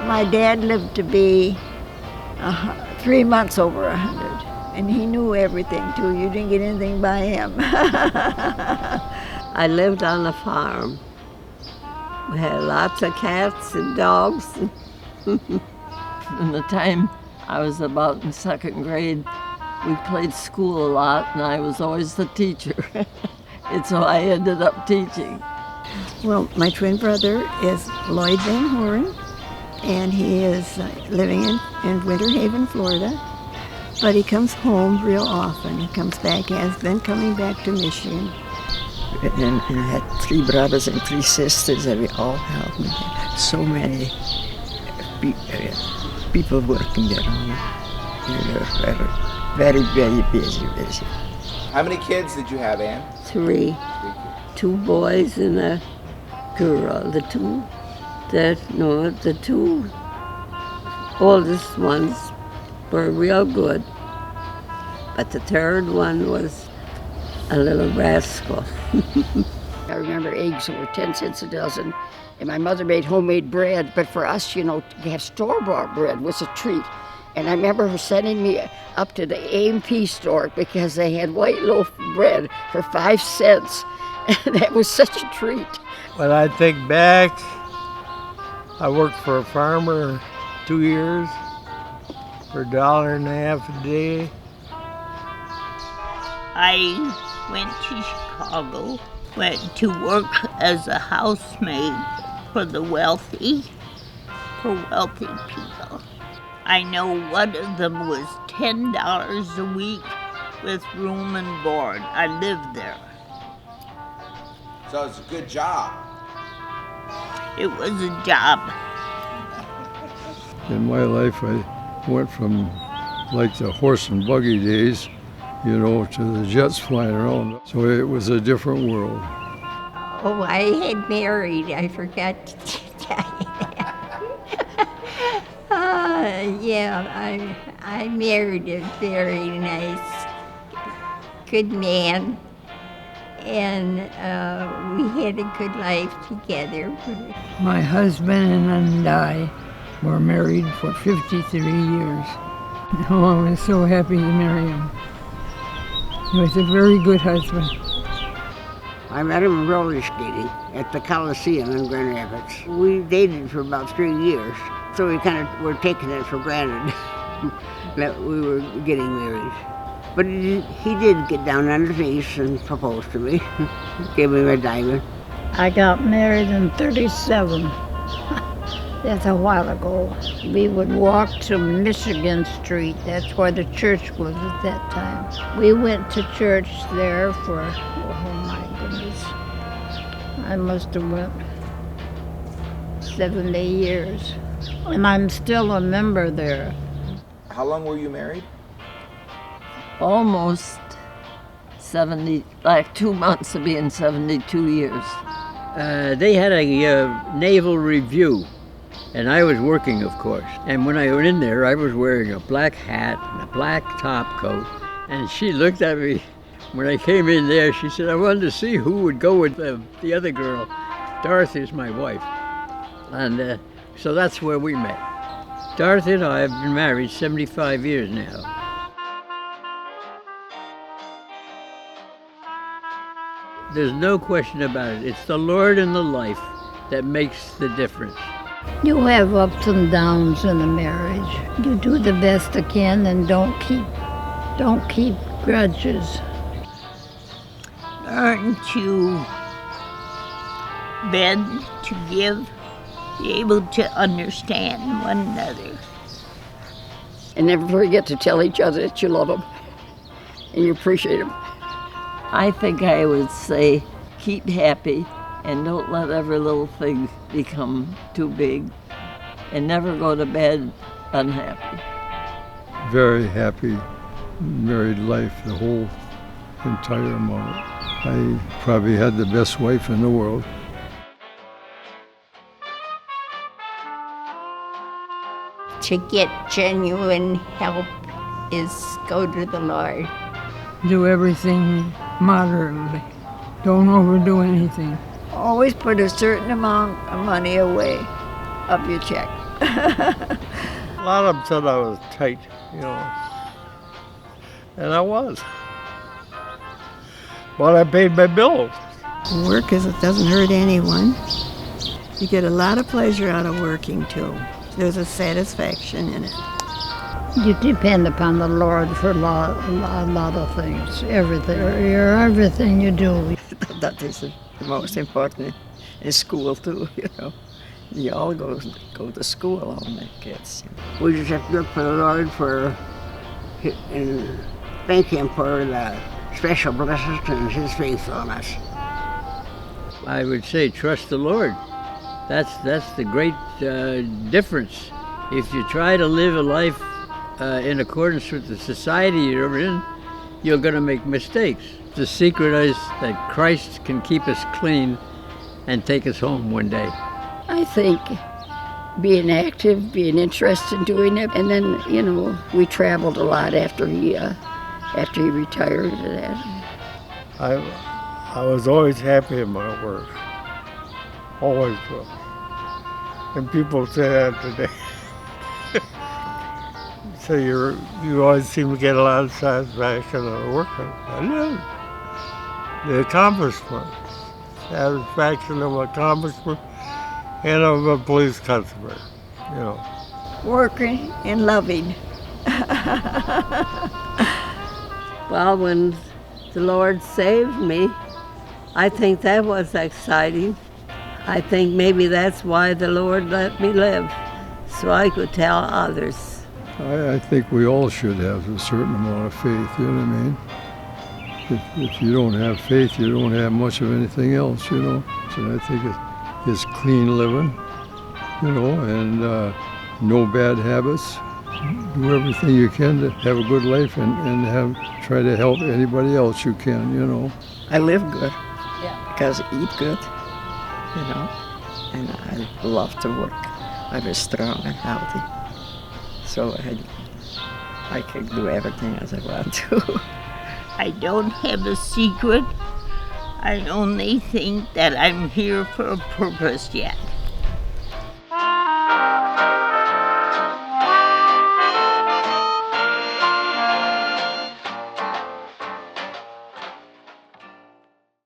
My dad lived to be 3 months over 100, and he knew everything too. You didn't get anything by him. I lived on a farm. We had lots of cats and dogs. In the time I was about in second grade, we played school a lot, and I was always the teacher. And so I ended up teaching. Well, my twin brother is Lloyd Van Horn, and he is living in Winter Haven, Florida. But he comes home real often. He comes back, has been coming back to Michigan. And I had 3 brothers and 3 sisters, and we all helped me. So many people working there. They were very, very busy. How many kids did you have, Ann? 3. 2 boys and a girl. The two oldest ones were real good, but the third one was a little rascal. I remember eggs were 10 cents a dozen, and my mother made homemade bread, but for us, to have store-bought bread was a treat. And I remember her sending me up to the A&P store because they had white loaf bread for 5 cents, and that was such a treat. When I think back, I worked for a farmer 2 years for $1.50 a day. I went to Chicago, went to work as a housemaid for wealthy people. I know one of them was $10 a week with room and board. I lived there. So it's a good job. It was a job. In my life, I went from like the horse and buggy days, to the jets flying around. So it was a different world. Oh, I had married. I forgot to tell you that. I married a very nice, good man, and we had a good life together. My husband and I were married for 53 years. Oh, I was so happy to marry him. He was a very good husband. I met him roller skating at the Coliseum in Grand Rapids. We dated for about 3 years, so we kind of were taking it for granted that we were getting married. But he did get down on his knees and propose to me, gave me my diamond. I got married in 37. That's a while ago. We would walk to Michigan Street. That's where the church was at that time. We went to church there for, oh my goodness, I must have went 70 years. And I'm still a member there. How long were you married? Almost 70, like 2 months of being 72 years. They had a naval review, and I was working, of course. And when I went in there, I was wearing a black hat and a black top coat. And she looked at me when I came in there. She said, I wanted to see who would go with the other girl. Dorothy is my wife. And so that's where we met. Dorothy and I have been married 75 years now. There's no question about it. It's the Lord and the life that makes the difference. You have ups and downs in a marriage. You do the best you can and don't keep grudges. Learn to bend, to give, be able to understand one another. And never forget to tell each other that you love them and you appreciate them. I think I would say keep happy and don't let every little thing become too big, and never go to bed unhappy. Very happy married life, the whole entire amount. I probably had the best wife in the world. To get genuine help is go to the Lord. Do everything moderately. Don't overdo anything. Always put a certain amount of money away of your check. A lot of them said I was tight, you know, and I was. But I paid my bills. Work doesn't hurt anyone. You get a lot of pleasure out of working too. There's a satisfaction in it. You depend upon the Lord for a lot of things, everything. Everything you do. That is the most important in school too, you know. You all go to school, all my kids. We just have to look for the Lord and thank Him for the special blessings and His faithfulness. I would say trust the Lord. That's the great difference. If you try to live a life in accordance with the society you're in, you're going to make mistakes. The secret is that Christ can keep us clean and take us home one day. I think being active, being interested in doing it, and then, you know, we traveled a lot after he retired. I was always happy in my work. Always was. And people say that today. So you always seem to get a lot of satisfaction out of working. I do. The accomplishment. Satisfaction of accomplishment and of a police customer, you know. Working and loving. Well, when the Lord saved me, I think that was exciting. I think maybe that's why the Lord let me live, so I could tell others. I think we all should have a certain amount of faith, you know what I mean? If you don't have faith, you don't have much of anything else, you know. So I think it's clean living, you know, and no bad habits. Do everything you can to have a good life and try to help anybody else you can, you know. I live good because I eat good, you know, and I love to work. I was strong and healthy, so I can do everything as I want to. I don't have a secret. I only think that I'm here for a purpose yet.